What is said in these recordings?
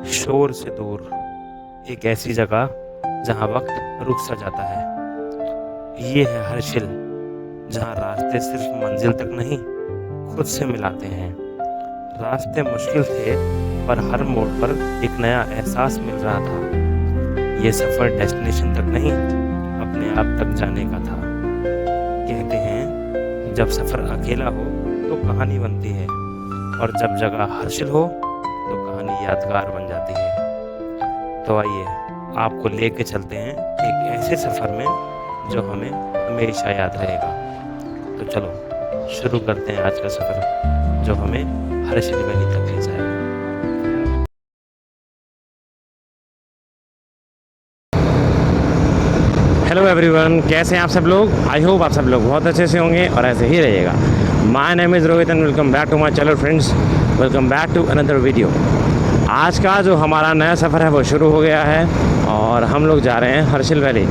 शोर से दूर, एक ऐसी जगह जहाँ वक्त रुक सा जाता है। ये है हर्षिल, जहाँ रास्ते सिर्फ मंजिल तक नहीं, खुद से मिलाते हैं। रास्ते मुश्किल थे, पर हर मोड़ पर एक नया एहसास मिल रहा था। ये सफ़र डेस्टिनेशन तक नहीं, अपने आप तक जाने का था। कहते हैं जब सफ़र अकेला हो तो कहानी बनती है, और जब जगह हर्षिल हो तो कहानी यादगार बन जाती है। तो आइए आपको लेके चलते हैं एक ऐसे सफ़र में जो हमें हमेशा याद रहेगा। तो चलो शुरू करते हैं आज का सफ़र, जो हमें हर्षिल वैली तक ले जाएगा। हेलो एवरीवन, कैसे हैं आप सब लोग। आई होप आप सब लोग बहुत अच्छे से होंगे और ऐसे ही रहिएगा। My name is Rohit and welcome back to my channel friends. Welcome back to another video. आज का जो हमारा नया सफ़र है वो शुरू हो गया है और हम लोग जा रहे हैं हर्षिल वैली,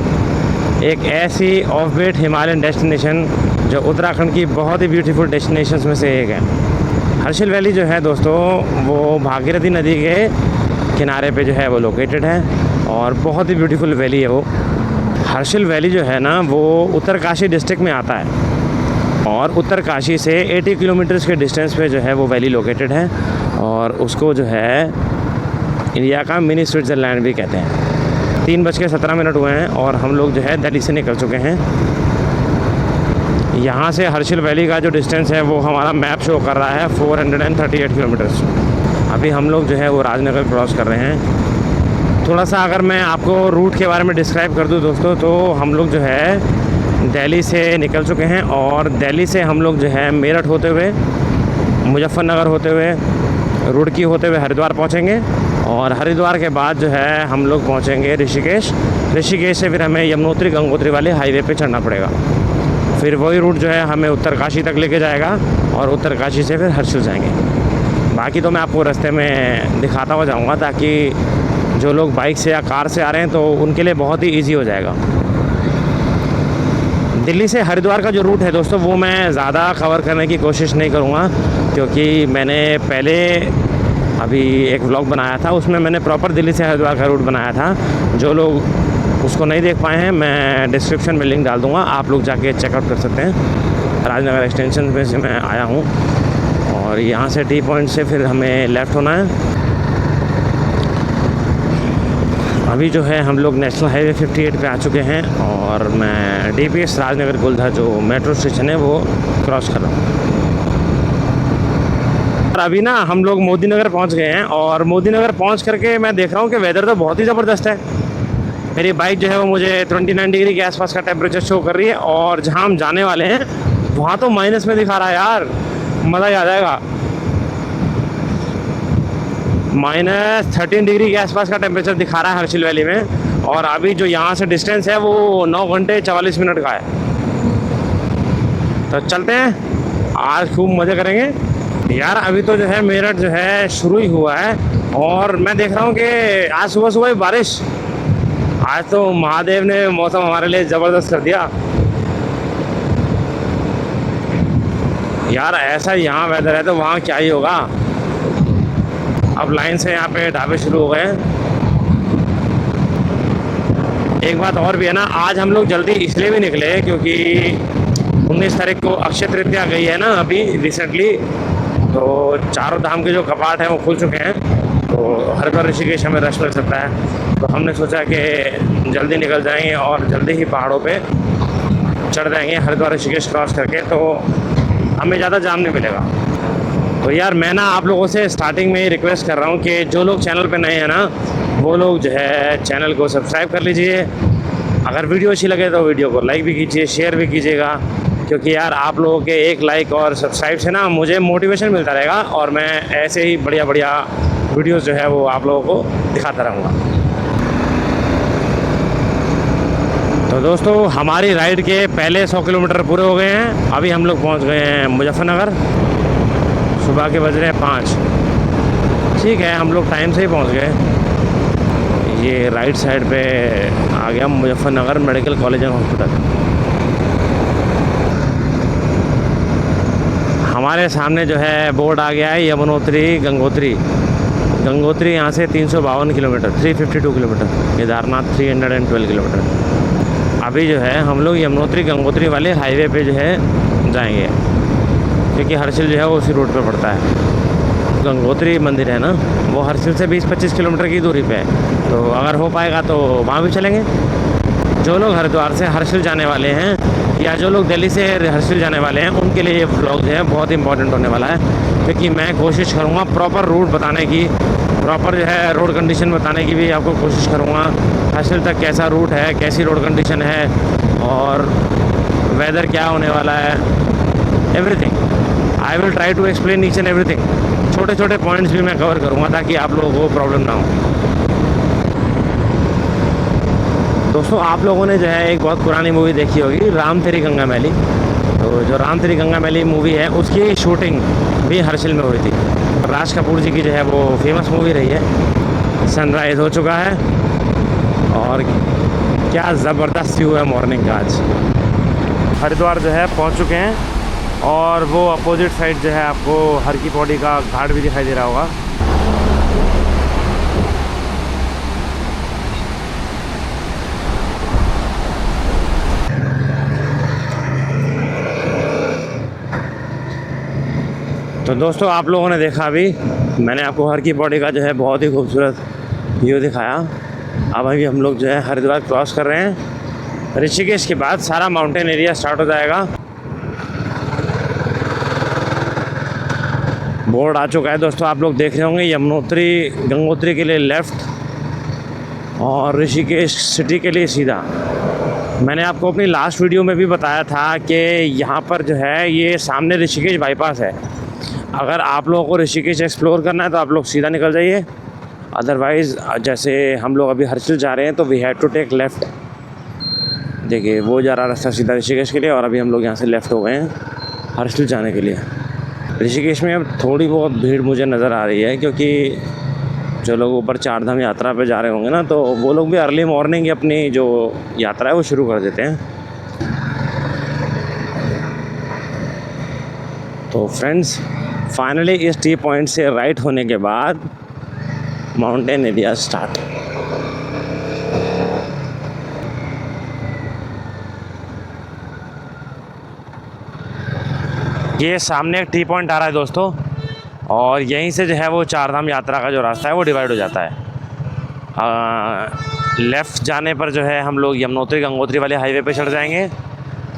एक ऐसी ऑफ बीट हिमालयन डेस्टिनेशन जो उत्तराखंड की बहुत ही ब्यूटीफुल डेस्टिनेशंस में से एक है। हर्षिल वैली जो है दोस्तों, वो भागीरथी नदी के किनारे पे जो है वो लोकेटेड है और बहुत ही ब्यूटीफुल वैली है वो। हर्षिल वैली जो है ना, वो उत्तरकाशी डिस्ट्रिक्ट में आता है और उत्तरकाशी से 80 किलोमीटर्स के डिस्टेंस पे जो है वो वैली लोकेटेड है और उसको जो है इंडिया का मिनी स्विट्ज़रलैंड भी कहते हैं। 3:17 हुए हैं और हम लोग जो है दिल्ली से निकल चुके हैं। यहाँ से हर्षिल वैली का जो डिस्टेंस है वो हमारा मैप शो कर रहा है 438 किलोमीटर्स। अभी हम लोग जो है वो राजनगर क्रॉस कर रहे हैं। थोड़ा सा अगर मैं आपको रूट के बारे में डिस्क्राइब कर दूं दोस्तों, तो हम लोग जो है दिल्ली से निकल चुके हैं और दिल्ली से हम लोग जो है मेरठ होते हुए, मुजफ्फरनगर होते हुए, रुड़की होते हुए हरिद्वार पहुंचेंगे और हरिद्वार के बाद जो है हम लोग पहुंचेंगे ऋषिकेश। ऋषिकेश से फिर हमें यमुनोत्री गंगोत्री वाले हाईवे पे चढ़ना पड़ेगा। फिर वही रूट जो है हमें उत्तरकाशी तक लेके जाएगा और उत्तरकाशी से फिर हर्षिल जाएंगे। बाकी तो मैं आपको रास्ते में दिखाता हुआ जाऊँगा, ताकि जो लोग बाइक से या कार से आ रहे हैं तो उनके लिए बहुत ही ईजी हो जाएगा। दिल्ली से हरिद्वार का जो रूट है दोस्तों, वो मैं ज़्यादा कवर करने की कोशिश नहीं करूँगा, क्योंकि मैंने पहले अभी एक व्लॉग बनाया था, उसमें मैंने प्रॉपर दिल्ली से हरिद्वार का रूट बनाया था। जो लोग उसको नहीं देख पाए हैं, मैं डिस्क्रिप्शन में लिंक डाल दूँगा, आप लोग जाके चेकआउट कर सकते हैं। राजनगर एक्सटेंशन में से मैं आया हूँ और यहाँ से टी पॉइंट से फिर हमें लेफ़्ट होना है। अभी जो है हम लोग नेशनल हाईवे 58 पे आ चुके हैं और मैं DPS राजनगर गुलधा जो मेट्रो स्टेशन है वो क्रॉस कर रहा हूँ। और अभी ना हम लोग मोदी नगर पहुँच गए हैं और मोदी नगर पहुँच करके मैं देख रहा हूँ कि वेदर तो बहुत ही ज़बरदस्त है। मेरी बाइक जो है वो मुझे 29 डिग्री के आसपास का टेम्परेचर शो कर रही है और जहाँ हम जाने वाले हैं वहाँ तो माइनस में दिखा रहा है। यार मज़ा ही आ जाएगा। -13 डिग्री के आसपास का टेम्परेचर दिखा रहा है हर्षिल वैली में और अभी जो यहाँ से डिस्टेंस है वो 9 घंटे 44 मिनट का है। तो चलते हैं, आज खूब मज़े करेंगे यार। अभी तो जो है मेरठ जो है शुरू ही हुआ है और मैं देख रहा हूँ कि आज सुबह सुबह बारिश। आज तो महादेव ने मौसम हमारे लिए ज़बरदस्त कर दिया यार। ऐसा यहाँ वेदर है तो वहाँ क्या ही होगा। अब लाइन से यहाँ पे ढाबे शुरू हो गए हैं। एक बात और भी है ना, आज हम लोग जल्दी इसलिए भी निकले क्योंकि 19 तारीख को अक्षय तृतीया गई है ना अभी रिसेंटली, तो चारों धाम के जो कपाट हैं वो खुल चुके हैं, तो हरिद्वार ऋषिकेश हमें रश मिल सकता है। तो हमने सोचा कि जल्दी निकल जाएंगे और जल्दी ही पहाड़ों पे चढ़ जाएंगे हरिद्वार ऋषिकेश क्रॉस करके, तो हमें ज़्यादा जाम नहीं मिलेगा। तो यार मैं ना आप लोगों से स्टार्टिंग में ही रिक्वेस्ट कर रहा हूँ कि जो लोग चैनल पे नए हैं ना, वो लोग जो है चैनल को सब्सक्राइब कर लीजिए। अगर वीडियो अच्छी लगे तो वीडियो को लाइक भी कीजिए, शेयर भी कीजिएगा, क्योंकि यार आप लोगों के एक लाइक और सब्सक्राइब से ना मुझे मोटिवेशन मिलता रहेगा और मैं ऐसे ही बढ़िया बढ़िया वीडियोज़ जो है वो आप लोगों को दिखाता रहूँगा। तो दोस्तों हमारी राइड के पहले 100 किलोमीटर पूरे हो गए हैं। अभी हम लोग पहुँच गए हैं मुजफ्फरनगर। सुबह के बज रहे हैं 5। ठीक है, हम लोग टाइम से ही पहुंच गए। ये राइट साइड पे आ गया Muzaffarnagar medical college and hospital. हमारे सामने जो है बोर्ड आ गया है यमुनोत्री गंगोत्री। गंगोत्री यहाँ से 352 किलोमीटर, 352 किलोमीटर, केदारनाथ 312 किलोमीटर। अभी जो है हम लोग यमुनोत्री गंगोत्री वाले हाईवे पे जो है जाएंगे, क्योंकि हर्षिल जो है वो उसी रोड पे पड़ता है। गंगोत्री मंदिर है ना, वो हर्षिल से 20-25 किलोमीटर की दूरी पे है, तो अगर हो पाएगा तो वहाँ भी चलेंगे। जो लोग हरिद्वार से हर्षिल जाने वाले हैं या जो लोग दिल्ली से हर्षिल जाने वाले हैं, उनके लिए ये व्लॉग जो है बहुत इंपॉर्टेंट होने वाला है, क्योंकि मैं कोशिश करूँगा प्रॉपर रूट बताने की, प्रॉपर जो है रोड कंडीशन बताने की भी आपको कोशिश करूँगा। हर्षिल तक कैसा रूट है, कैसी रोड कंडीशन है और वेदर क्या होने वाला है, everything I will try to explain each and everything. छोटे छोटे पॉइंट्स भी मैं कवर करूँगा ताकि आप लोगों को प्रॉब्लम ना हो। दोस्तों, आप लोगों ने जो है एक बहुत पुरानी मूवी देखी होगी, राम तेरी गंगा मैली। तो जो राम तेरी गंगा मैली मूवी है उसकी शूटिंग भी हर्षिल में हुई थी। राज कपूर जी की जो है वो फेमस मूवी रही है। सनराइज़ हो चुका है और क्या ज़बरदस्त व्यू है मॉर्निंग का। आज हरिद्वार जो है पहुंच चुके हैं और वो अपोजिट साइड जो है आपको हर की पौड़ी का घाट भी दिखाई दे रहा होगा। तो दोस्तों, आप लोगों ने देखा, अभी मैंने आपको हर की पौड़ी का जो है बहुत ही खूबसूरत व्यू दिखाया। अब अभी हम लोग जो है हरिद्वार क्रॉस कर रहे हैं। ऋषिकेश के बाद सारा माउंटेन एरिया स्टार्ट हो जाएगा। बोर्ड आ चुका है दोस्तों, आप लोग देख रहे होंगे, यमुनोत्री गंगोत्री के लिए लेफ़्ट और ऋषिकेश सिटी के लिए सीधा। मैंने आपको अपनी लास्ट वीडियो में भी बताया था कि यहाँ पर जो है ये सामने ऋषिकेश बाईपास है। अगर आप लोगों को ऋषिकेश एक्सप्लोर करना है तो आप लोग सीधा निकल जाइए, अदरवाइज़ जैसे हम लोग अभी हर्षिल जा रहे हैं तो we have to take left. देखिए वो जा रहा रास्ता सीधा ऋषिकेश के लिए और अभी हम लोग यहाँ से लेफ़्ट हो गए हैं हर्षिल जाने के लिए। ऋषिकेश में अब थोड़ी बहुत भीड़ मुझे नज़र आ रही है, क्योंकि जो लोग ऊपर चारधाम यात्रा पे जा रहे होंगे ना, तो वो लोग भी अर्ली मॉर्निंग ही अपनी जो यात्रा है वो शुरू कर देते हैं। तो फ्रेंड्स, फाइनली इस टी पॉइंट से राइट होने के बाद माउंटेन एरिया स्टार्ट। ये सामने एक टी पॉइंट आ रहा है दोस्तों, और यहीं से जो है वो चारधाम यात्रा का जो रास्ता है वो डिवाइड हो जाता है। लेफ़्ट जाने पर जो है हम लोग यमुनोत्री गंगोत्री वाले हाईवे पे चढ़ जाएंगे।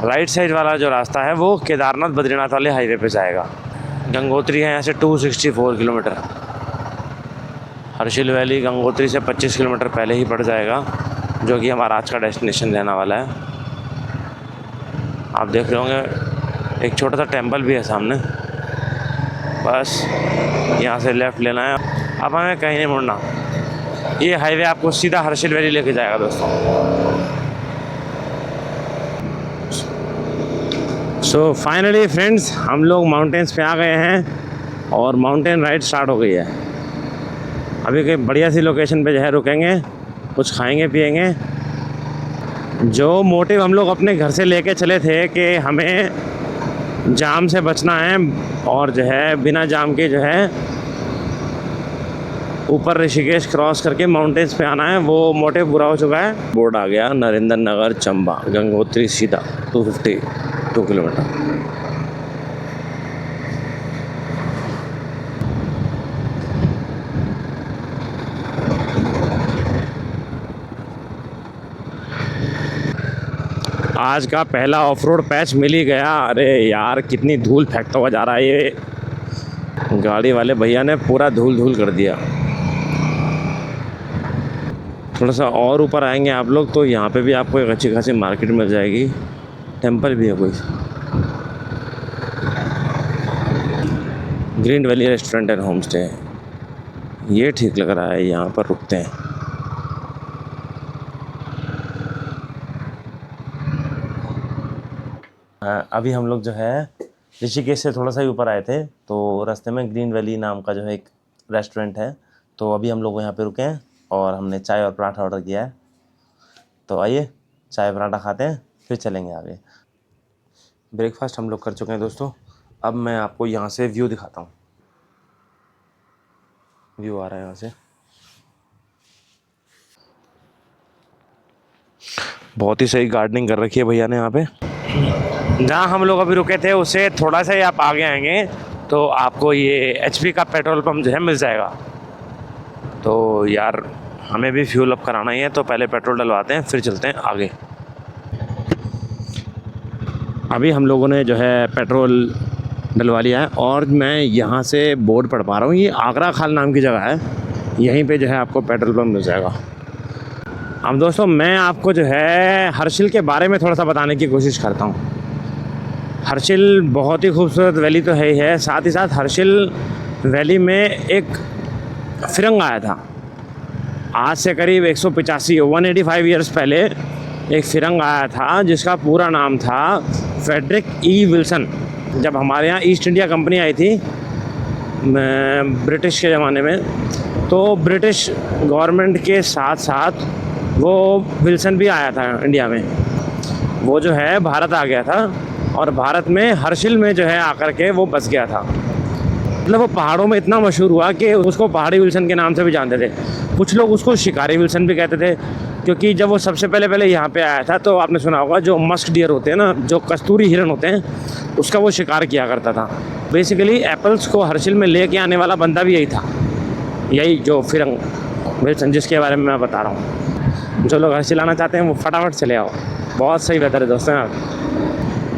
राइट साइड वाला जो रास्ता है वो केदारनाथ बद्रीनाथ वाले हाईवे पे जाएगा। गंगोत्री है यहाँ से 264 किलोमीटर। हर्षिल वैली गंगोत्री से 25 किलोमीटर पहले ही पड़ जाएगा, जो कि हमारा आज का डेस्टिनेशन रहने वाला है। आप देख रहे होंगे एक छोटा सा टेम्पल भी है सामने। बस यहाँ से लेफ़्ट लेना है, अब हमें कहीं नहीं मुड़ना। ये हाईवे आपको सीधा हर्षिल वैली लेके जाएगा दोस्तों। सो फाइनली फ्रेंड्स, हम लोग माउंटेन्स पे आ गए हैं और माउंटेन राइड स्टार्ट हो गई है। अभी कोई बढ़िया सी लोकेशन पे जो है रुकेंगे, कुछ खाएंगे पिएंगे। जो मोटिव हम लोग अपने घर से लेके चले थे कि हमें जाम से बचना है और जो है बिना जाम के जो है ऊपर ऋषिकेश क्रॉस करके माउंटेन्स पे आना है, वो मोटिव पूरा हो चुका है। बोर्ड आ गया, नरेंद्र नगर चंबा गंगोत्री सीधा 252 किलोमीटर। आज का पहला ऑफ रोड पैच मिल ही गया। अरे यार, कितनी धूल फेंकता हुआ जा रहा है ये गाड़ी वाले भैया ने, पूरा धूल धूल कर दिया। थोड़ा सा और ऊपर आएंगे आप लोग तो यहाँ पे भी आपको एक अच्छी खासी मार्केट मिल जाएगी, टेंपल भी है कोई। Green valley restaurant and home stay, ये ठीक लग रहा है, यहाँ पर रुकते हैं। अभी हम लोग जो है ऋषिकेश से थोड़ा सा ही ऊपर आए थे, तो रास्ते में ग्रीन वैली नाम का जो है एक रेस्टोरेंट है, तो अभी हम लोग यहाँ पे रुके हैं और हमने चाय और पराठा ऑर्डर किया है। तो आइए चाय पराठा खाते हैं, फिर चलेंगे आगे। ब्रेकफास्ट हम लोग कर चुके हैं दोस्तों। अब मैं आपको यहाँ से व्यू दिखाता हूँ। व्यू आ रहा है यहाँ से। बहुत ही सही गार्डनिंग कर रखी है भैया ने यहाँ पे। जहाँ हम लोग अभी रुके थे उससे थोड़ा सा ही आप आगे आएंगे तो आपको ये HP का पेट्रोल पंप जो है मिल जाएगा। तो यार हमें भी फ्यूल अप कराना ही है, तो पहले पेट्रोल डलवाते हैं फिर चलते हैं आगे। अभी हम लोगों ने जो है पेट्रोल डलवा लिया है और मैं यहाँ से बोर्ड पढ़ पा रहा हूँ, ये आगरा खाल नाम की जगह है, यहीं पे जो है आपको पेट्रोल पंप मिल जाएगा। अब दोस्तों मैं आपको जो है हर्षिल के बारे में थोड़ा सा बताने की कोशिश करता हूँ। हर्षिल बहुत ही खूबसूरत वैली तो है ही है, साथ ही साथ हर्षिल वैली में एक फिरंग आया था। आज से करीब 185 ईयर्स पहले एक फिरंग आया था जिसका पूरा नाम था फ्रेडरिक ई विल्सन। जब हमारे यहाँ ईस्ट इंडिया कंपनी आई थी ब्रिटिश के ज़माने में, तो ब्रिटिश गवर्नमेंट के साथ साथ वो विल्सन भी आया था इंडिया में। वो जो है भारत आ गया था और भारत में हर्षिल में जो है आकर के वो बस गया था। मतलब वो पहाड़ों में इतना मशहूर हुआ कि उसको पहाड़ी विल्सन के नाम से भी जानते थे। कुछ लोग उसको शिकारी विल्सन भी कहते थे, क्योंकि जब वो सबसे पहले यहाँ पे आया था तो आपने सुना होगा जो मस्क डियर होते हैं ना, जो कस्तूरी हिरन होते हैं, उसका वो शिकार किया करता था। बेसिकली एप्पल्स को हर्षिल में लेके आने वाला बंदा भी यही था, यही जो फिरंग विल्सन जिसके बारे में मैं बता रहा हूँ। जो लोग हर्षिल आना चाहते हैं वो फटाफट चले आओ, बहुत सही वेदर है दोस्तों यहाँ।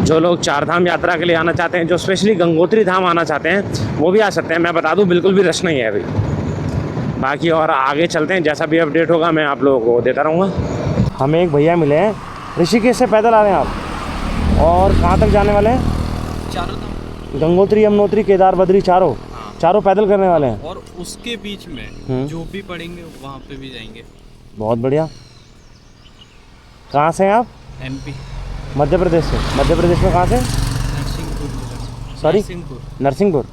जो लोग चार धाम यात्रा के लिए आना चाहते हैं, जो स्पेशली गंगोत्री धाम आना चाहते हैं, वो भी आ सकते हैं। मैं बता दूं बिल्कुल भी रश नहीं है अभी। बाकी और आगे चलते हैं, जैसा भी अपडेट होगा मैं आप लोगों को देता रहूँगा। हमें एक भैया मिले हैं, ऋषिकेश से पैदल आ रहे हैं आप, और कहाँ तक जाने वाले हैं? चारों धाम, गंगोत्री, यमुनोत्री, केदार, बद्री, चारों चारों पैदल करने वाले हैं। और उसके बीच में जो भी पढ़ेंगे वहाँ पे भी जाएंगे। बहुत बढ़िया। कहाँ से हैं आप? MP, मध्य प्रदेश से। मध्य प्रदेश में कहाँ से? नरसिंहपुर। सॉरी? नरसिंहपुर। नरसिंहपुर।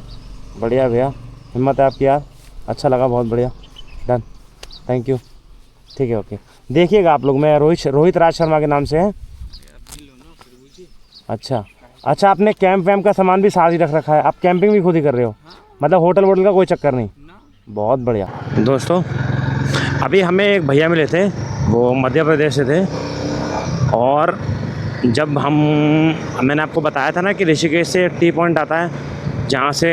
बढ़िया भैया, हिम्मत है आपकी यार, अच्छा लगा, बहुत बढ़िया। Done, thank you. ठीक है, ओके। देखिएगा आप लोग, मैं रोहित राज शर्मा के नाम से है। अच्छा अच्छा, आपने कैंप वैम्प का सामान भी साथ ही रख रखा है, आप कैंपिंग भी खुद ही कर रहे हो? मतलब होटल वोटल का कोई चक्कर नहीं? बहुत बढ़िया। दोस्तों अभी हमें एक भैया मिले थे, वो मध्य प्रदेश से थे, और जब मैंने आपको बताया था ना कि ऋषिकेश से टी पॉइंट आता है जहाँ से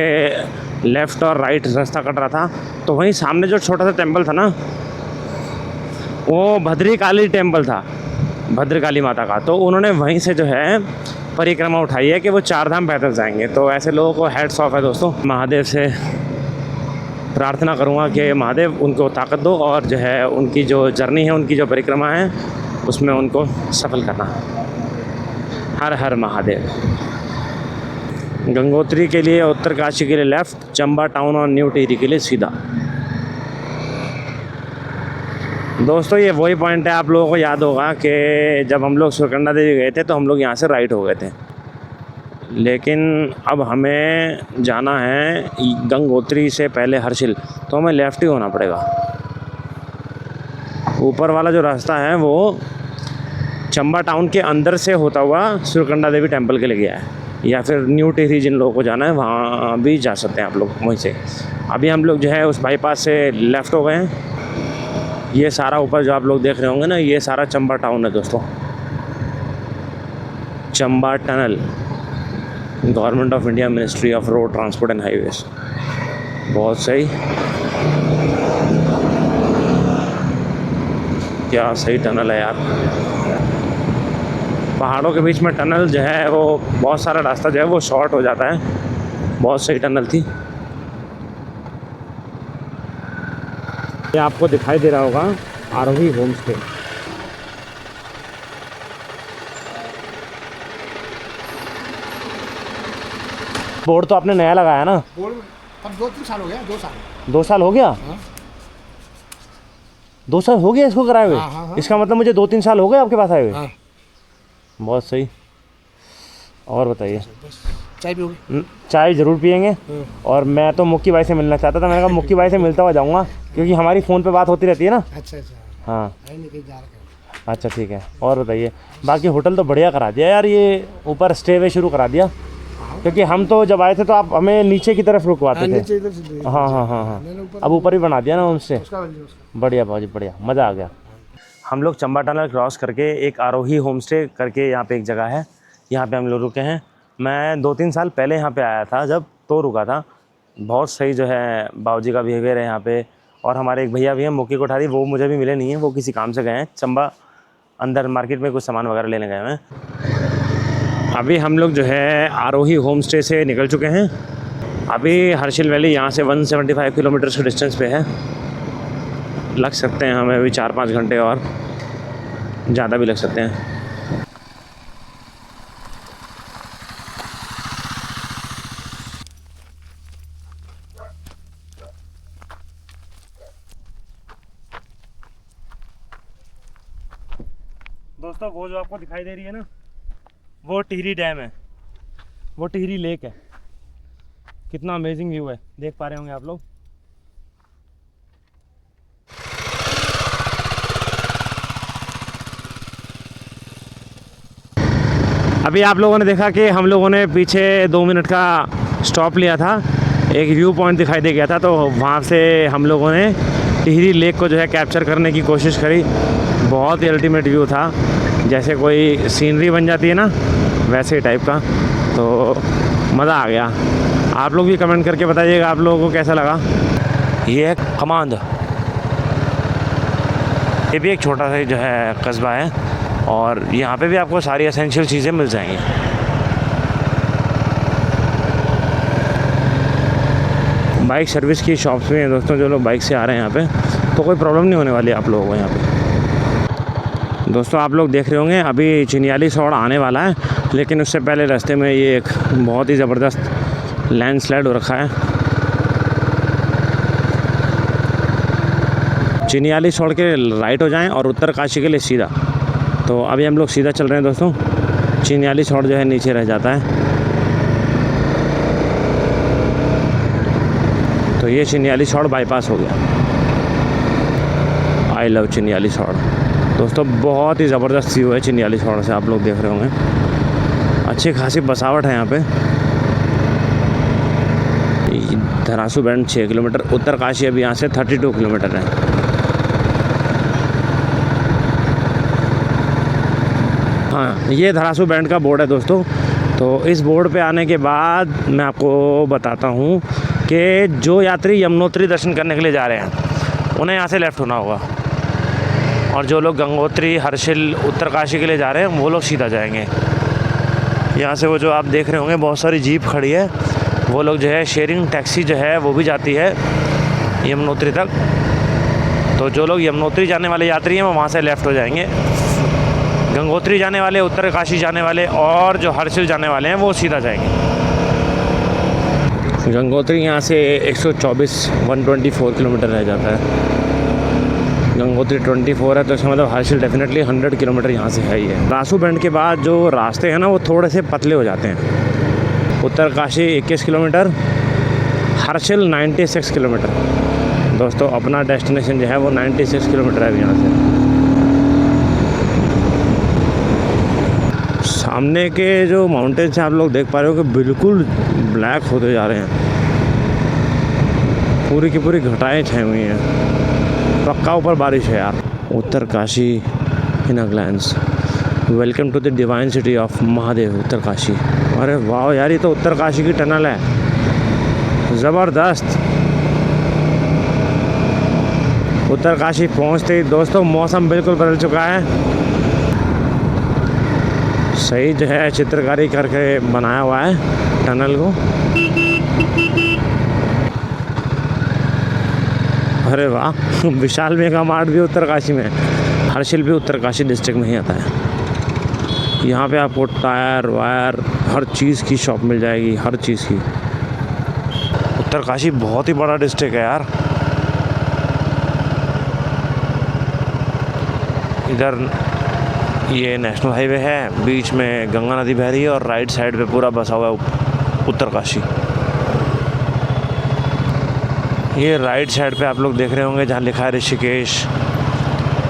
लेफ़्ट और राइट रास्ता कट रहा था, तो वहीं सामने जो छोटा सा टेंपल था ना, वो भद्रकाली टेंपल था, भद्रकाली माता का। तो उन्होंने वहीं से जो है परिक्रमा उठाई है कि वो चार धाम पैदल जाएंगे। तो ऐसे लोगों को हैट्स ऑफ है दोस्तों। महादेव से प्रार्थना करूँगा कि महादेव उनको ताकत दो और जो है उनकी जो जर्नी है, उनकी जो परिक्रमा है, उसमें उनको सफल करना। हर हर महादेव। गंगोत्री के लिए उत्तरकाशी के लिए लेफ़्ट, चंबा टाउन और न्यू टिहरी के लिए सीधा। दोस्तों ये वही पॉइंट है, आप लोगों को याद होगा कि जब हम लोग सुरकंडा देवी गए थे तो हम लोग यहाँ से राइट हो गए थे, लेकिन अब हमें जाना है गंगोत्री से पहले हर्षिल, तो हमें लेफ़्ट ही होना पड़ेगा। ऊपर वाला जो रास्ता है वो चंबा टाउन के अंदर से होता हुआ सुरकंडा देवी टेंपल के लिए गया है, या फिर न्यू टिहरी जिन लोगों को जाना है वहाँ भी जा सकते हैं आप लोग वहीं से। अभी हम लोग जो है उस बाईपास से लेफ़्ट हो गए हैं। ये सारा ऊपर जो आप लोग देख रहे होंगे ना, ये सारा चंबा टाउन है दोस्तों। Chamba tunnel, government of India, ministry of road transport and highways. बहुत सही, क्या सही टनल है यार। पहाड़ों के बीच में टनल जो है वो बहुत सारा रास्ता जो है वो शॉर्ट हो जाता है। बहुत सही टनल थी। ये आपको दिखाई दे रहा होगा आरोही होम स्टे। बोर्ड तो आपने नया लगाया ना? बोर्ड अब 2-3 साल हो गया। 2 साल। 2 साल हो गया? हाँ। 2 साल हो गया इसको कराए हुए? हाँ। इसका मतलब मुझे 2-3 साल हो गए आपके पास आए हुए? हाँ। बहुत सही। और बताइए। चाय पियोगे? चाय ज़रूर पियेंगे। और मैं तो मुक्की भाई से मिलना चाहता था, मैंने कहा मुक्की भाई से मिलता हुआ जाऊँगा, क्योंकि हमारी फ़ोन पे बात होती रहती है ना। अच्छा। हाँ नहीं कहीं जा रहा है। अच्छा ठीक है। और बताइए, बाकी होटल तो बढ़िया करा दिया यार, ये ऊपर स्टे वे शुरू करा दिया। क्योंकि हम तो जब आए थे तो आप हमें नीचे की तरफ रुकवाते थे। नीचे इधर से हाँ हाँ हाँ हाँ, मैंने ऊपर अब ऊपर ही बना दिया ना उनसे। उसका बन गया उसका। बढ़िया भाजी बढ़िया, मज़ा आ गया। हम लोग चंबा टनल क्रॉस करके एक आरोही होम स्टे करके यहाँ पे एक जगह है, यहाँ पे हम लोग रुके हैं। मैं 2-3 साल पहले यहाँ पे आया था जब, तो रुका था। बहुत सही जो है बाबूजी का बिहेवियर है यहाँ पे। और हमारे एक भैया भी हैं मुक्की कोठारी, वो मुझे भी मिले नहीं हैं, वो किसी काम से गए हैं चंबा अंदर मार्केट में कुछ सामान वगैरह लेने गए हैं। अभी हम लोग जो है आरोही होम स्टे से निकल चुके हैं। अभी हर्षिल वैली यहाँ से 175 किलोमीटर के डिस्टेंस पे है। लग सकते हैं हमें अभी 4-5 घंटे और ज़्यादा भी लग सकते हैं। दोस्तों वो जो आपको दिखाई दे रही है ना, वो टिहरी डैम है, वो टिहरी लेक है। कितना अमेजिंग व्यू है, देख पा रहे होंगे आप लोग। अभी आप लोगों ने देखा कि हम लोगों ने पीछे 2 मिनट का स्टॉप लिया था, एक व्यू पॉइंट दिखाई दे गया था, तो वहाँ से हम लोगों ने टिहरी लेक को जो है कैप्चर करने की कोशिश करी। बहुत ही अल्टीमेट व्यू था, जैसे कोई सीनरी बन जाती है ना, वैसे टाइप का। तो मज़ा आ गया। आप लोग भी कमेंट करके बताइएगा आप लोगों को कैसा लगा। ये है कमांद, ये भी एक छोटा सा जो है कस्बा है, और यहाँ पे भी आपको सारी एसेंशियल चीज़ें मिल जाएंगी। बाइक सर्विस की शॉप्स भी हैं दोस्तों, जो लोग बाइक से आ रहे हैं यहाँ पे, तो कोई प्रॉब्लम नहीं होने वाली आप लोगों को यहाँ पे। दोस्तों आप लोग देख रहे होंगे अभी चिनियाली सौड़ आने वाला है, लेकिन उससे पहले रास्ते में ये एक बहुत ही ज़बरदस्त लैंडस्लाइड हो रखा है। चिनियाली सौड़ के राइट हो जाएं और उत्तरकाशी के लिए सीधा। तो अभी हम लोग सीधा चल रहे हैं दोस्तों, चिनियाली सौड़ जो है नीचे रह जाता है। तो ये चिनियाली सौड़ बाईपास हो गया। I love Chinyali सौड़। दोस्तों बहुत ही ज़बरदस्त व्यू है चिनियाली सौड़ से, आप लोग देख रहे होंगे। अच्छी खासी बसावट है यहाँ पे। धरासू बैंड 6 किलोमीटर, उत्तरकाशी अभी यहाँ से 32 किलोमीटर है। हाँ, ये धरासू बैंड का बोर्ड है दोस्तों। तो इस बोर्ड पे आने के बाद मैं आपको बताता हूँ कि जो यात्री यमुनोत्री दर्शन करने के लिए जा रहे हैं उन्हें यहाँ से लेफ़्ट होना होगा, और जो लोग गंगोत्री, हर्षिल, उत्तरकाशी के लिए जा रहे हैं वो लोग सीधा जाएंगे। यहाँ से वो जो आप देख रहे होंगे बहुत सारी जीप खड़ी है, वो लोग जो है शेयरिंग टैक्सी जो है वो भी जाती है यमुनोत्री तक। तो जो लोग यमुनोत्री जाने वाले यात्री हैं वो वहाँ से लेफ़्ट हो जाएंगे। गंगोत्री जाने वाले, उत्तरकाशी जाने वाले और जो हर्षिल जाने वाले हैं वो सीधा जाएंगे। गंगोत्री यहाँ से 124 किलोमीटर रह जाता है। गंगोत्री 24 है, तो इसका मतलब हर्षिल डेफिनेटली 100 किलोमीटर यहाँ से है ही है। रासू बैंड के बाद जो रास्ते हैं ना वो थोड़े से पतले हो जाते हैं। Uttarkashi 21 kilometre, Harsil 96 kilometre. दोस्तों अपना डेस्टिनेशन जो है वो 96 किलोमीटर है यहाँ से। सामने के जो माउंटेन्स हैं आप लोग देख पा रहे हो कि बिल्कुल ब्लैक होते जा रहे हैं, पूरी की पूरी घटाएं छाई हुई हैं। पक्का ऊपर बारिश है यार। Uttarkashi in a glance, welcome to the divine city of Mahadev Uttarkashi. अरे वाह यार, ये तो उत्तरकाशी की टनल है, ज़बरदस्त। उत्तरकाशी पहुंचते ही दोस्तों मौसम बिल्कुल बदल चुका है। सही जो है चित्रकारी करके बनाया हुआ है टनल को। अरे वाह, विशाल मेगा मार्ट भी उत्तरकाशी में है। हर्षिल भी उत्तरकाशी डिस्ट्रिक्ट में ही आता है। यहाँ पे आपको टायर वायर हर चीज़ की शॉप मिल जाएगी, हर चीज़ की। उत्तरकाशी बहुत ही बड़ा डिस्ट्रिक्ट है यार। इधर ये नेशनल हाईवे है, बीच में गंगा नदी बह रही है और राइट साइड पे पूरा बसा हुआ है उत्तरकाशी। ये राइट साइड पे आप लोग देख रहे होंगे जहाँ लिखा है ऋषिकेश,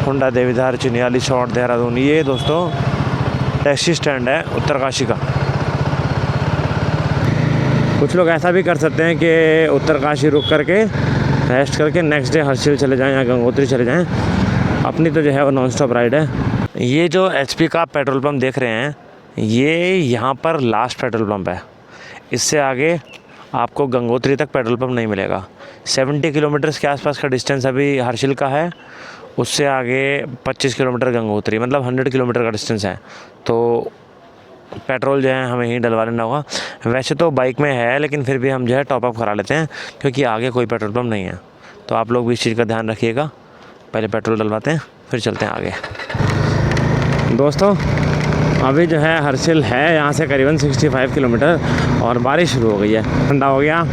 हुंडा, देवीधार, चिनियाली सौड़, देहरादून। ये दोस्तों टैक्सी स्टैंड है उत्तरकाशी का। कुछ लोग ऐसा भी कर सकते हैं कि उत्तरकाशी रुक करके रेस्ट करके नेक्स्ट डे हर्षिल चले जाएं या गंगोत्री चले जाएं। अपनी तो जो है वो नॉन स्टॉप राइड है। ये जो HP का पेट्रोल पंप देख रहे हैं, ये यहाँ पर लास्ट पेट्रोल पंप है। इससे आगे आपको गंगोत्री तक पेट्रोल पंप नहीं मिलेगा। 70 किलोमीटर्स के आसपास का डिस्टेंस अभी हर्षिल का है, उससे आगे 25 किलोमीटर गंगोत्री, मतलब 100 किलोमीटर का डिस्टेंस है। तो पेट्रोल जो है हमें ही डलवा लेना होगा। वैसे तो बाइक में है, लेकिन फिर भी हम जो है टॉपअप करा लेते हैं क्योंकि आगे कोई पेट्रोल पंप नहीं है। तो आप लोग भी इस चीज़ का ध्यान रखिएगा। पहले पेट्रोल डलवाते हैं, फिर चलते हैं आगे। दोस्तों अभी जो है हर्षिल है यहाँ से करीबन 65 किलोमीटर और बारिश शुरू हो गई है। ठंडा हो गया।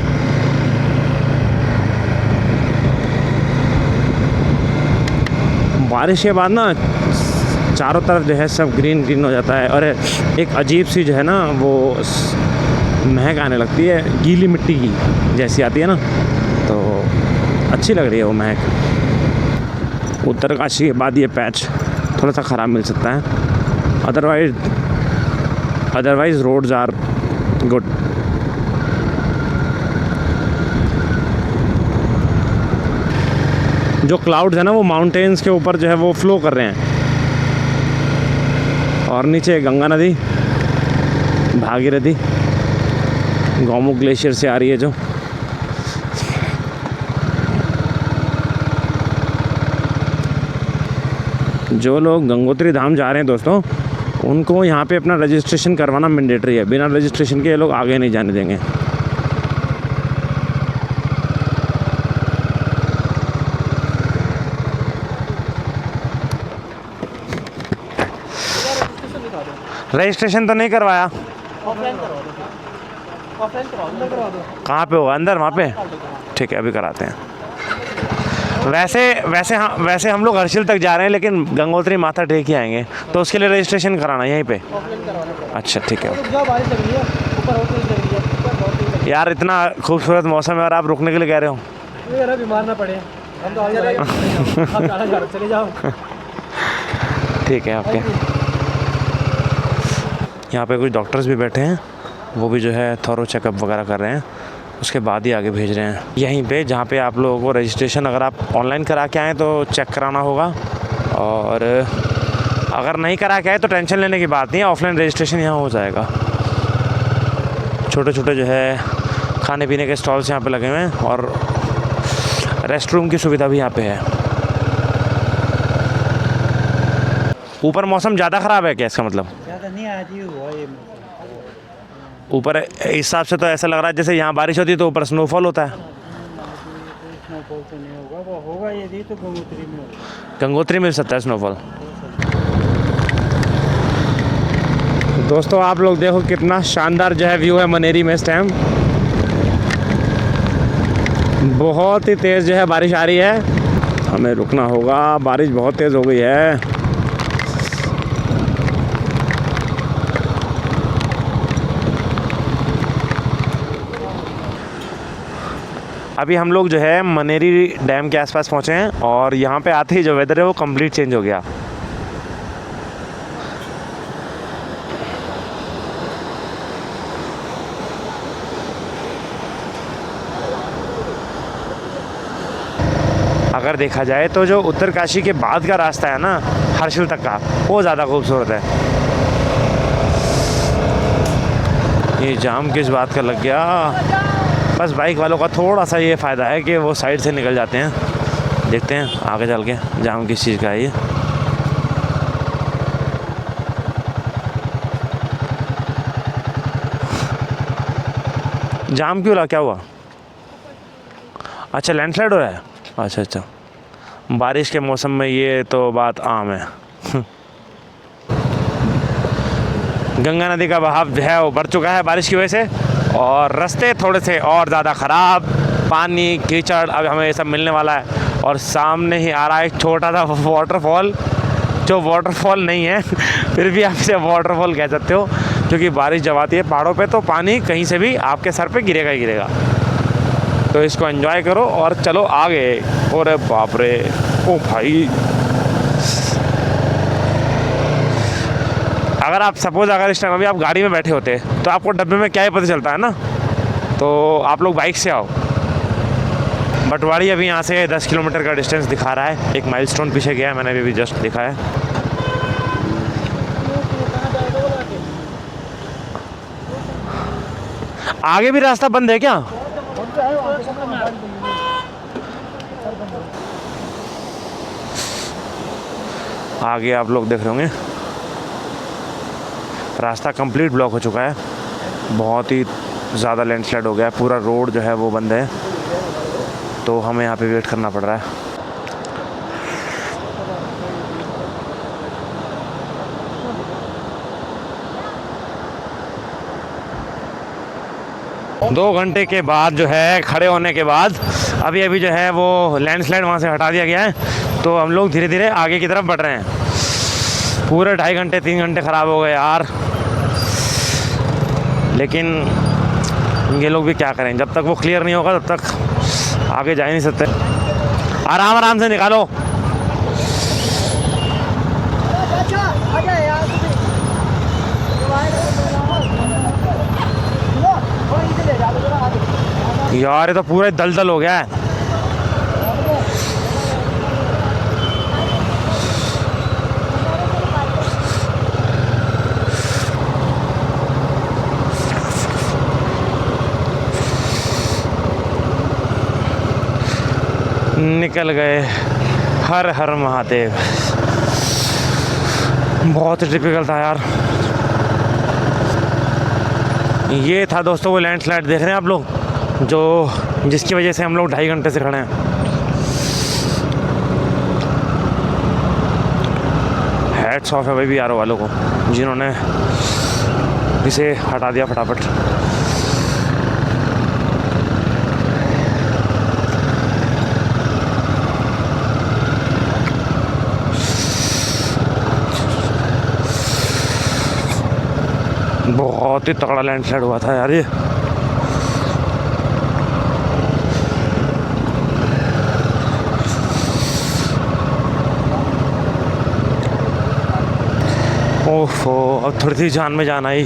बारिश के बाद ना चारों तरफ जो है सब ग्रीन ग्रीन हो जाता है और एक अजीब सी जो है ना वो महक आने लगती है, गीली मिट्टी की जैसी आती है ना, तो अच्छी लग रही है वो महक। उत्तरकाशी के बाद ये पैच थोड़ा सा ख़राब मिल सकता है, अदरवाइज रोड्स आर गुड। जो क्लाउड्स है ना वो माउंटेन्स के ऊपर जो है वो फ्लो कर रहे हैं और नीचे गंगा नदी, भागीरथी, गौमुख ग्लेशियर से आ रही है। जो लोग गंगोत्री धाम जा रहे हैं दोस्तों, उनको यहाँ पे अपना रजिस्ट्रेशन करवाना मैंडेटरी है। बिना रजिस्ट्रेशन के ये लोग आगे नहीं जाने देंगे। रजिस्ट्रेशन तो नहीं करवाया। ऑफलाइन करवा दो, ऑफलाइन करवा दो, करवा दो। कहाँ पे होगा? अंदर, वहाँ पे? ठीक है, अभी कराते हैं। वैसे हम लोग हर्षिल तक जा रहे हैं, लेकिन गंगोत्री माथा टेक ही आएंगे, तो उसके लिए रजिस्ट्रेशन कराना यहीं पे। अच्छा ठीक है। यार इतना खूबसूरत मौसम है और आप रुकने के लिए कह रहे हो? बीमार ना पड़े हम तो आगे चले जाओ। ठीक है, ओके। यहाँ पे कुछ डॉक्टर्स भी बैठे हैं, वो भी जो है थॉरो चेकअप वगैरह कर रहे हैं, उसके बाद ही आगे भेज रहे हैं। यहीं पे जहाँ पे आप लोगों को रजिस्ट्रेशन अगर आप ऑनलाइन करा के आएँ तो चेक कराना होगा, और अगर नहीं करा के आए तो टेंशन लेने की बात नहीं है, ऑफलाइन रजिस्ट्रेशन यहाँ हो जाएगा। छोटे छोटे जो है खाने पीने के स्टॉल्स यहाँ पे लगे हुए हैं और रेस्ट रूम की सुविधा भी यहाँ पे है। ऊपर मौसम ज़्यादा ख़राब है क्या, इसका मतलब? ज़्यादा नहीं आती हुआ ये ऊपर इस हिसाब से तो ऐसा लग रहा है जैसे यहाँ बारिश होती है तो ऊपर स्नोफॉल होता है। स्नोफॉल तो नहीं होगा, वो होगा यदि तो गंगोत्री में होगा। गंगोत्री में मिल सकता है स्नोफॉल। दोस्तों आप लोग देखो कितना शानदार जो है व्यू है मनेरी में इस टाइम। बहुत ही तेज़ जो है बारिश आ रही है, हमें रुकना होगा, बारिश बहुत तेज़ हो गई है। अभी हम लोग जो है मनेरी डैम के आसपास पहुँचे हैं और यहाँ पे आते ही जो वेदर है वो कंप्लीट चेंज हो गया। अगर देखा जाए तो जो उत्तरकाशी के बाद का रास्ता है ना हर्षिल तक का, वो ज़्यादा खूबसूरत है। ये जाम किस बात का लग गया? बस बाइक वालों का थोड़ा सा ये फ़ायदा है कि वो साइड से निकल जाते हैं। देखते हैं आगे चल के जाम किस चीज़ का है ये। जाम क्यों लगा, क्या हुआ? अच्छा लैंडस्लाइड हो रहा है। अच्छा, बारिश के मौसम में ये तो बात आम है। गंगा नदी का बहाव जो है वो बढ़ चुका है बारिश की वजह से, और रास्ते थोड़े से और ज़्यादा ख़राब, पानी कीचड़ अब हमें ये सब मिलने वाला है। और सामने ही आ रहा है एक छोटा सा वाटरफॉल, जो वाटरफॉल नहीं है फिर भी आप इसे वाटरफॉल कह सकते हो, क्योंकि बारिश जब आती है पहाड़ों पे तो पानी कहीं से भी आपके सर पे गिरेगा ही गिरेगा। तो इसको एंजॉय करो और चलो आगे। और बाप रे, ओ भाई, अगर आप सपोज़ अगर इस टाइम अभी आप गाड़ी में बैठे होते तो आपको डब्बे में क्या ही पता चलता है ना, तो आप लोग बाइक से आओ। बटवाड़ी अभी यहाँ से 10 किलोमीटर का डिस्टेंस दिखा रहा है। एक माइलस्टोन पीछे गया है, मैंने अभी जस्ट देखा है। आगे भी रास्ता बंद है क्या? आगे आप लोग देख रहे होंगे रास्ता कंप्लीट ब्लॉक हो चुका है, बहुत ही ज़्यादा लैंडस्लाइड हो गया है, पूरा रोड जो है वो बंद है, तो हमें यहाँ पे वेट करना पड़ रहा है। दो घंटे के बाद जो है खड़े होने के बाद अभी जो है वो लैंडस्लाइड वहाँ से हटा दिया गया है, तो हम लोग धीरे धीरे आगे की तरफ बढ़ रहे हैं। पूरे 2.5 घंटे 3 घंटे ख़राब हो गए यार, लेकिन ये लोग भी क्या करें, जब तक वो क्लियर नहीं होगा तब तक आगे जा ही नहीं सकते। आराम आराम से निकालो। यार ये तो पूरा दलदल हो गया है। निकल गए। हर हर महादेव। बहुत टिपिकल था यार। ये था दोस्तों वो लैंडस्लाइड, देख रहे हैं आप लोग, जो जिसकी वजह से हम लोग 2.5 घंटे से खड़े हैं। हैट्स ऑफ है भाई BRO वालों को, जिन्होंने इसे हटा दिया फटाफट। बहुत ही तगड़ा लैंडस्लाइड हुआ था यार ये। ओफो, अब थोड़ी सी जान में जान आई।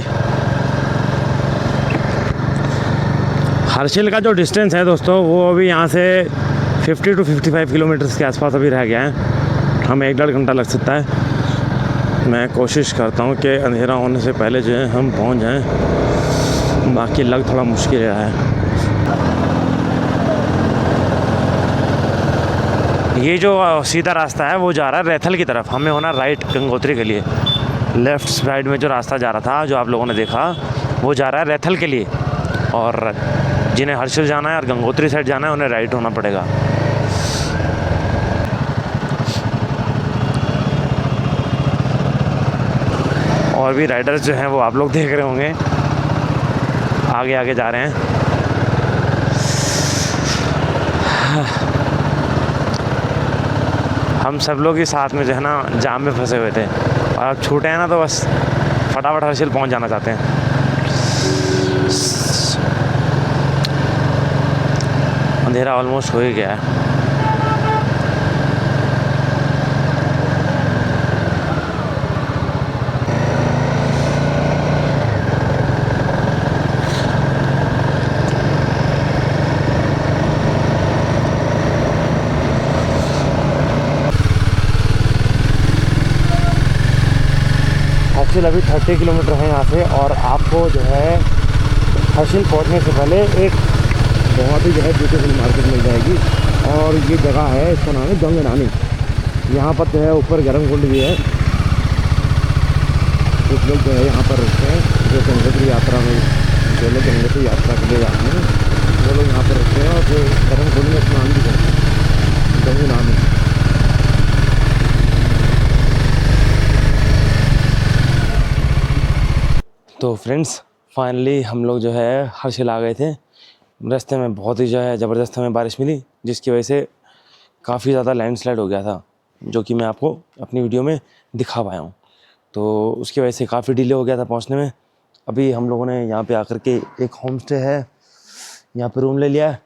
हर्षिल का जो डिस्टेंस है दोस्तों, वो अभी यहाँ से 50 to 55 किलोमीटर्स के आसपास अभी रह गया है। हमें 1-1.5 घंटा लग सकता है। मैं कोशिश करता हूँ कि अंधेरा होने से पहले जो है हम पहुँच जाएं, बाकी लग थोड़ा मुश्किल रहा है। ये जो सीधा रास्ता है वो जा रहा है रैथल की तरफ, हमें होना राइट गंगोत्री के लिए। लेफ़्ट साइड में जो रास्ता जा रहा था, जो आप लोगों ने देखा, वो जा रहा है रैथल के लिए, और जिन्हें हर्षिल जाना है और गंगोत्री साइड जाना है उन्हें राइट होना पड़ेगा। और भी राइडर्स जो हैं वो आप लोग देख रहे होंगे आगे आगे जा रहे हैं। हम सब लोग ही साथ में जो है ना जाम में फंसे हुए थे, और अब छूटे हैं ना तो बस फटाफट हर्षिल पहुंच जाना चाहते हैं। अंधेरा ऑलमोस्ट हो ही गया है। हर्षिल अभी 30 किलोमीटर है यहाँ से, और आपको जो है हर्षिल पहुँचने से पहले एक बहुत ही जो है ब्यूटीफुल मार्केट मिल जाएगी। और ये जगह है, इसका नाम है गंगनानी। यहाँ पर जो है ऊपर गर्म कुंड भी है। कुछ लोग जो है यहाँ पर रुकते हैं, जो गंगोत्री यात्रा में, जो लोग गंगोत्री यात्रा के लिए जाते हैं वो लोग यहाँ पर रुकते हैं, और जो गर्म कुंड में स्नान भी करते हैं, गंगनानी। तो फ्रेंड्स फाइनली हम लोग जो है हर्षिल आ गए थे। रास्ते में बहुत ही जो है ज़बरदस्त हमें बारिश मिली, जिसकी वजह से काफ़ी ज़्यादा लैंडस्लाइड हो गया था, जो कि मैं आपको अपनी वीडियो में दिखा पाया हूँ। तो उसकी वजह से काफ़ी डिले हो गया था पहुँचने में। अभी हम लोगों ने यहाँ पे आकर के एक होम स्टे है, यहाँ पे रूम ले लिया है,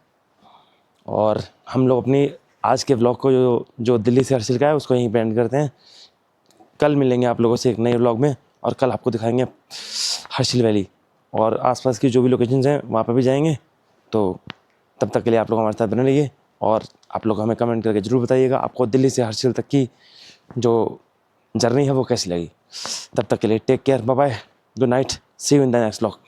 और हम लोग अपनी आज के व्लॉग को जो दिल्ली से हर्षिल का है उसको यहीं पे एंड करते हैं। कल मिलेंगे आप लोगों से एक नए व्लॉग में, और कल आपको दिखाएंगे हर्षिल वैली और आसपास की जो भी लोकेशंस हैं वहाँ पर भी जाएंगे। तो तब तक के लिए आप लोग हमारे साथ बने रहिए और आप लोग हमें कमेंट करके ज़रूर बताइएगा आपको दिल्ली से हर्षिल तक की जो जर्नी है वो कैसी लगी। तब तक के लिए take care, bye bye, good night, see you in the next vlog.